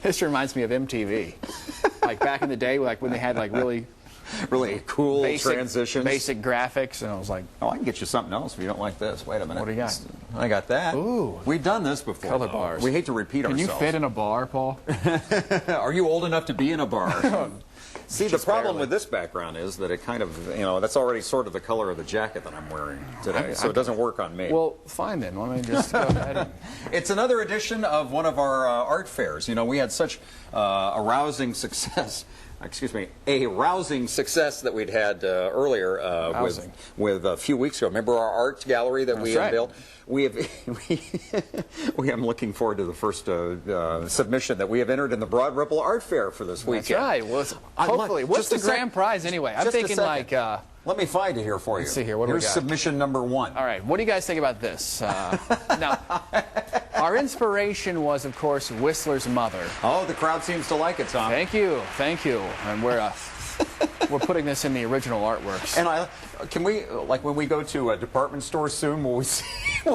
This reminds me of MTV. Like back in the day, like when they had like really cool basic, transitions. basic graphics, and I was like, oh, I can get you something else if you don't like this. Wait a minute. What do you got? I got that. Ooh. We've done this before. Color bars. We hate to repeat Can ourselves. you fit in a bar, Paul? Are you old enough to be in a bar? See, the problem barely. with this background is that it kind of, that's already sort of the color of the jacket that I'm wearing today, so it doesn't work on me. Well, fine then. Why don't we just go ahead and... It's another edition of one of our art fairs. You know, we had such a rousing success. Excuse me, a rousing success that we'd had earlier with a few weeks ago. Remember our art gallery that we unveiled? We have. I'm looking forward to the first submission that we have entered in the Broad Ripple Art Fair for this weekend. That's right. Well, hopefully, what's the grand prize anyway? I'm thinking like. Let me find it here for you. Let's see here. What do we got? Here's submission number 1. All right. What do you guys think about this? Now, our inspiration was, of course, Whistler's mother. Oh, the crowd seems to like it, Tom. Thank you. Thank you. And we're putting this in the original artworks. And can we, like when we go to a department store soon, will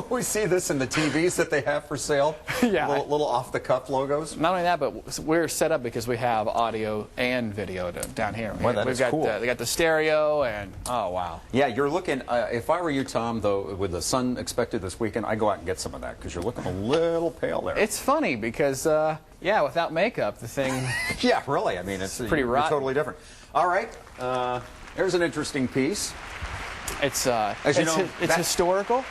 we see this in the TVs that they have for sale? Yeah. Little off-the-cuff logos? Not only that, but we're set up because we have audio and video down here. Well, that is cool. They got the stereo and, oh, wow. Yeah, you're looking, if I were you, Tom, though, with the sun expected this weekend, I'd go out and get some of that because you're looking a little pale there. It's funny because, yeah, without makeup, the thing... Yeah, really. I mean, it's pretty rotten. Totally different. All right. There's an interesting piece. It's it's historical,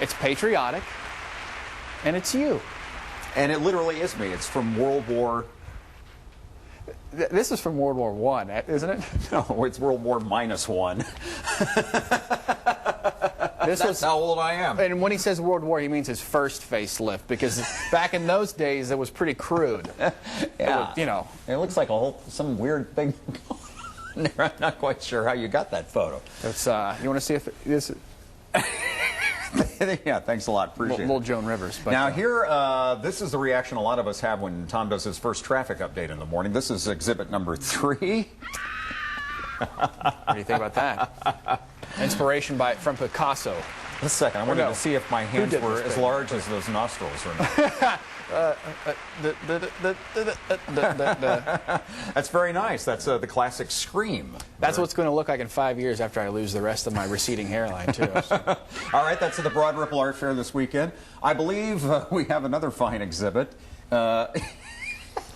it's patriotic, and it's you. And it literally is me. It's from World War... This is from World War I, isn't it? No, it's World War -1. That's how old I am. And when he says World War, he means his first facelift, because back in those days, it was pretty crude. Yeah. You know. It looks like some weird thing going on there. I'm not quite sure how you got that photo. It's, you want to see if this... Yeah, thanks a lot. Appreciate it. Little Joan Rivers. But, now here, this is the reaction a lot of us have when Tom does his first traffic update in the morning. This is exhibit number 3. What do you think about that? Inspiration from Picasso. Just a second. I wanted to see if my hands were as large as those nostrils or not. That's very nice. That's the classic scream. That's what's going to look like in 5 years after I lose the rest of my receding hairline, too. So. All right, that's at the Broad Ripple Art Fair this weekend. I believe we have another fine exhibit.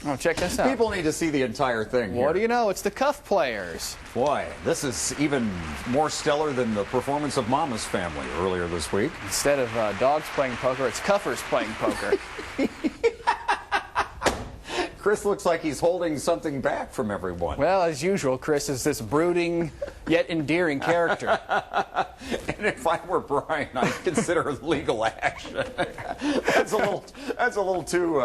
Oh, check this out. People need to see the entire thing here. What do you know? It's the Cuff Players. Boy, this is even more stellar than the performance of Mama's Family earlier this week. Instead of dogs playing poker, it's cuffers playing poker. Chris looks like he's holding something back from everyone. Well, as usual, Chris is this brooding yet endearing character. And if I were Brian, I'd consider legal action. That's a little too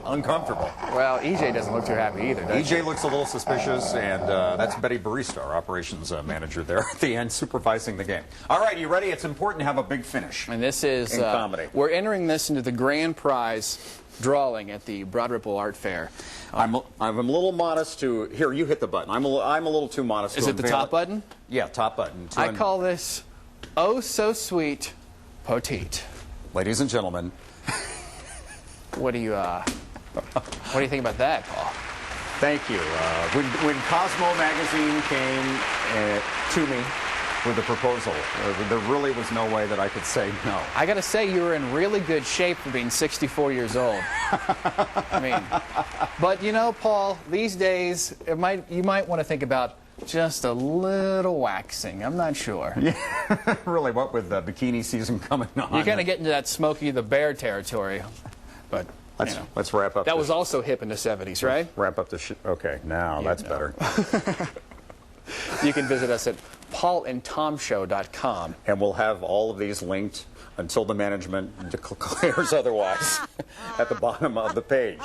uncomfortable. Well, EJ doesn't look too happy either, does EJ looks a little suspicious, and that's Betty Barista, our operations manager there at the end, supervising the game. All right, you ready? It's important to have a big finish. And this is in comedy. We're entering this into the grand prize drawing at the Broad Ripple Art Fair. I'm a little modest to... Here, you hit the button. I'm a little too modest to Is it the top button? Yeah, top button. I call this Oh So Sweet Poteet. Ladies and gentlemen. What do you think about that, Paul? Thank you. When Cosmo magazine came to me with the proposal, there really was no way that I could say no. I got to say, you were in really good shape for being 64 years old. I mean, but you know, Paul, these days, you might want to think about just a little waxing. I'm not sure. Yeah, really, what with the bikini season coming on. You're going to get into that Smokey the Bear territory, but... Let's wrap up. That was also hip in the 70s, right? Wrap up the Okay, now that's better. You can visit us at paulandtomshow.com. And we'll have all of these linked until the management declares otherwise at the bottom of the page.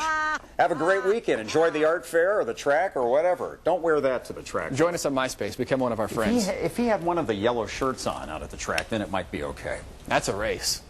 Have a great weekend. Enjoy the art fair or the track or whatever. Don't wear that to the track. Join us on MySpace. Become one of our friends. If he had one of the yellow shirts on out at the track, then it might be okay. That's a race.